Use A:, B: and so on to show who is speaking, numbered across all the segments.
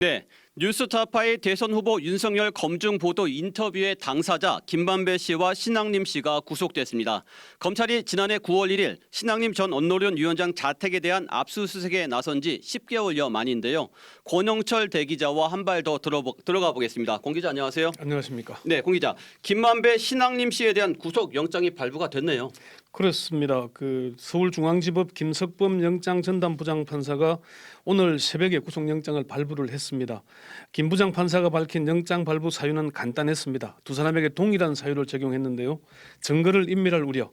A: 네, 뉴스타파의 대선 후보 윤석열 검증 보도 인터뷰의 당사자 김만배 씨와 신앙림 씨가 구속됐습니다. 검찰이 지난해 9월 1일 신앙림 전 언노련 위원장 자택에 대한 압수수색에 나선 지 10개월여 만인데요. 권영철 대기자와 한 발 더 들어가 보겠습니다. 공 기자 안녕하세요.
B: 안녕하십니까.
A: 네, 공 기자. 김만배 신앙림 씨에 대한 구속 영장이 발부가 됐네요.
B: 그렇습니다. 서울중앙지법 김석범 영장 전담 부장판사가 오늘 새벽에 구속영장을 발부를 했습니다. 김 부장판사가 밝힌 영장 발부 사유는 간단했습니다. 두 사람에게 동일한 사유를 적용했는데요. 증거를 인멸할 우려,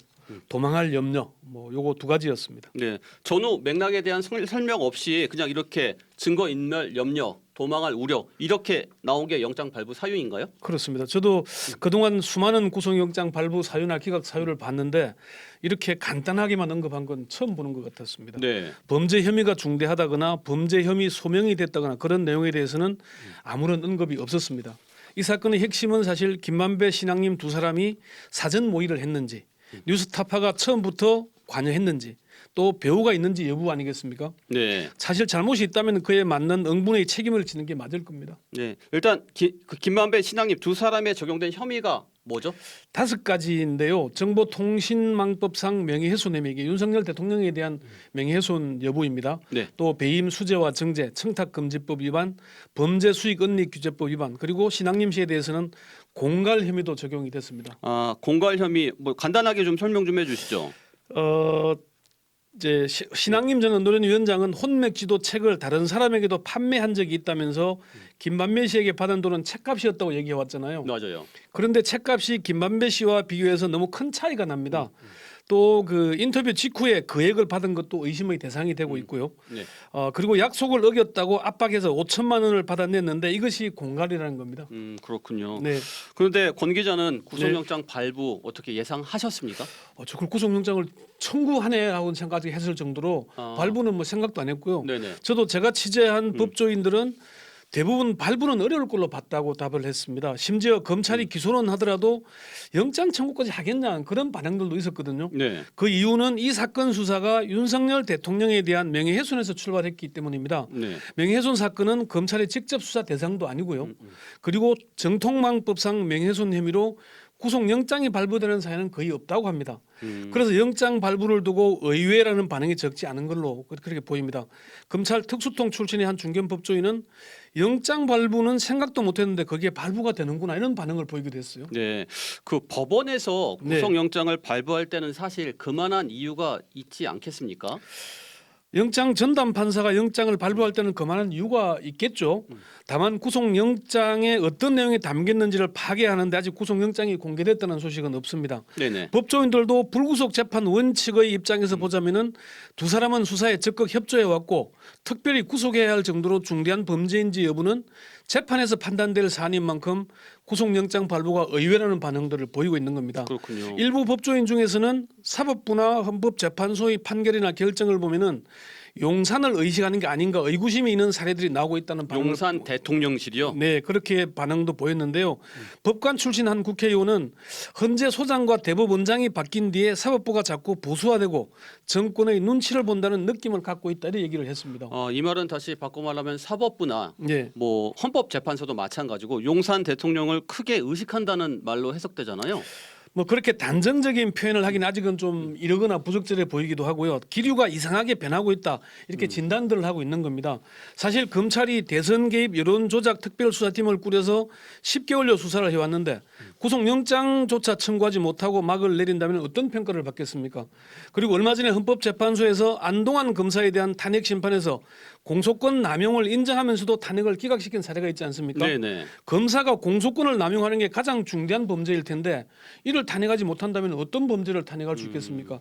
B: 도망할 염려, 요거 두 가지였습니다.
A: 네, 전후 맥락에 대한 설명 없이 그냥 이렇게 증거 인멸 염려, 도망할 우려 이렇게 나온 게 영장 발부 사유인가요?
B: 그렇습니다. 저도 그동안 수많은 구속영장 발부 사유나 기각 사유를 봤는데 이렇게 간단하게만 언급한 건 처음 보는 것 같았습니다.
A: 네.
B: 범죄 혐의가 중대하다거나 범죄 혐의 소명이 됐다거나 그런 내용에 대해서는 아무런 언급이 없었습니다. 이 사건의 핵심은 사실 김만배 신앙님 두 사람이 사전 모의를 했는지 뉴스타파가 처음부터 관여했는지 또 배우가 있는지 여부 아니겠습니까?
A: 네.
B: 사실 잘못이 있다면 그에 맞는 응분의 책임을 지는 게 맞을 겁니다.
A: 네. 일단 김만배 신앙님 두 사람에 적용된 혐의가 뭐죠?
B: 5가지인데요. 정보통신망법상 명예훼손 혐의, 이게 윤석열 대통령에 대한 명예훼손 여부입니다.
A: 네.
B: 또 배임 수재와 정제, 청탁금지법 위반, 범죄수익은닉규제법 위반, 그리고 신앙림 씨에 대해서는 공갈 혐의도 적용이 됐습니다.
A: 아, 공갈 혐의 간단하게 좀 설명 좀 해주시죠.
B: 이제 신앙림 전 언노련 위원장은 혼맥지도 책을 다른 사람에게도 판매한 적이 있다면서 김만배 씨에게 받은 돈은 책값이었다고 얘기해 왔잖아요.
A: 맞아요.
B: 그런데 책값이 김만배 씨와 비교해서 너무 큰 차이가 납니다. 또 인터뷰 직후에 금액을 받은 것도 의심의 대상이 되고 있고요.
A: 네.
B: 그리고 약속을 어겼다고 압박해서 5천만 원을 받아냈는데 이것이 공갈이라는 겁니다.
A: 그렇군요.
B: 네.
A: 그런데 권 기자는 구속영장 발부 어떻게 예상하셨습니까?
B: 저 구속영장을 청구하네라고 생각이 했을 정도로 발부는 생각도 안 했고요.
A: 네네.
B: 저도 제가 취재한 법조인들은 대부분 발부는 어려울 걸로 봤다고 답을 했습니다. 심지어 검찰이 기소는 하더라도 영장 청구까지 하겠냐 그런 반응들도 있었거든요.
A: 네.
B: 그 이유는 이 사건 수사가 윤석열 대통령에 대한 명예훼손에서 출발했기 때문입니다.
A: 네.
B: 명예훼손 사건은 검찰의 직접 수사 대상도 아니고요. 그리고 정통망법상 명예훼손 혐의로 구속영장이 발부되는 사연은 거의 없다고 합니다. 그래서 영장 발부를 두고 의외라는 반응이 적지 않은 걸로 그렇게 보입니다. 검찰 특수통 출신의 한 중견 법조인은 영장 발부는 생각도 못했는데 거기에 발부가 되는구나 이런 반응을 보이기도 했어요.
A: 네. 구속영장을 발부할 때는 사실 그만한 이유가 있지 않겠습니까?
B: 영장 전담 판사가 영장을 발부할 때는 그만한 이유가 있겠죠. 다만 구속영장에 어떤 내용이 담겼는지를 파악하는데 아직 구속영장이 공개됐다는 소식은 없습니다.
A: 네네.
B: 법조인들도 불구속 재판 원칙의 입장에서 보자면은 두 사람은 수사에 적극 협조해 왔고 특별히 구속해야 할 정도로 중대한 범죄인지 여부는 재판에서 판단될 사안인 만큼 구속영장 발부가 의외라는 반응들을 보이고 있는 겁니다.
A: 그렇군요.
B: 일부 법조인 중에서는 사법부나 헌법재판소의 판결이나 결정을 보면은 용산을 의식하는 게 아닌가 의구심이 있는 사례들이 나오고 있다는 반응을
A: 용산 대통령실이요?
B: 네, 그렇게 반응도 보였는데요. 법관 출신 한 국회의원은 헌재 소장과 대법원장이 바뀐 뒤에 사법부가 자꾸 보수화되고 정권의 눈치를 본다는 느낌을 갖고 있다 이런 얘기를 했습니다.
A: 이 말은 다시 바꿔 말하면 사법부나
B: 네.
A: 헌법재판소도 마찬가지고 용산 대통령을 크게 의식한다는 말로 해석되잖아요.
B: 그렇게 단정적인 표현을 하긴 아직은 좀 이르거나 부적절해 보이기도 하고요. 기류가 이상하게 변하고 있다 이렇게 진단들을 하고 있는 겁니다. 사실 검찰이 대선 개입 여론조작 특별수사팀을 꾸려서 10개월여 수사를 해왔는데 구속영장조차 청구하지 못하고 막을 내린다면 어떤 평가를 받겠습니까? 그리고 얼마 전에 헌법재판소에서 안동환 검사에 대한 탄핵 심판에서 공소권 남용을 인정하면서도 탄핵을 기각시킨 사례가 있지 않습니까?
A: 네네.
B: 검사가 공소권을 남용하는 게 가장 중대한 범죄일 텐데 이를 탄핵하지 못한다면 어떤 범죄를 탄핵할 수 있겠습니까?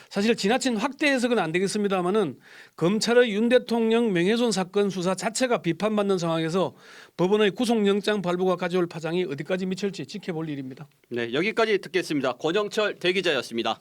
B: 사실 지나친 확대 해석은 안 되겠습니다만은 검찰의 윤 대통령 명예훼손 사건 수사 자체가 비판받는 상황에서 법원의 구속영장 발부가 가져올 파장이 어디까지 미칠지 지켜볼 일입니다.
A: 네, 여기까지 듣겠습니다. 권영철 대기자였습니다.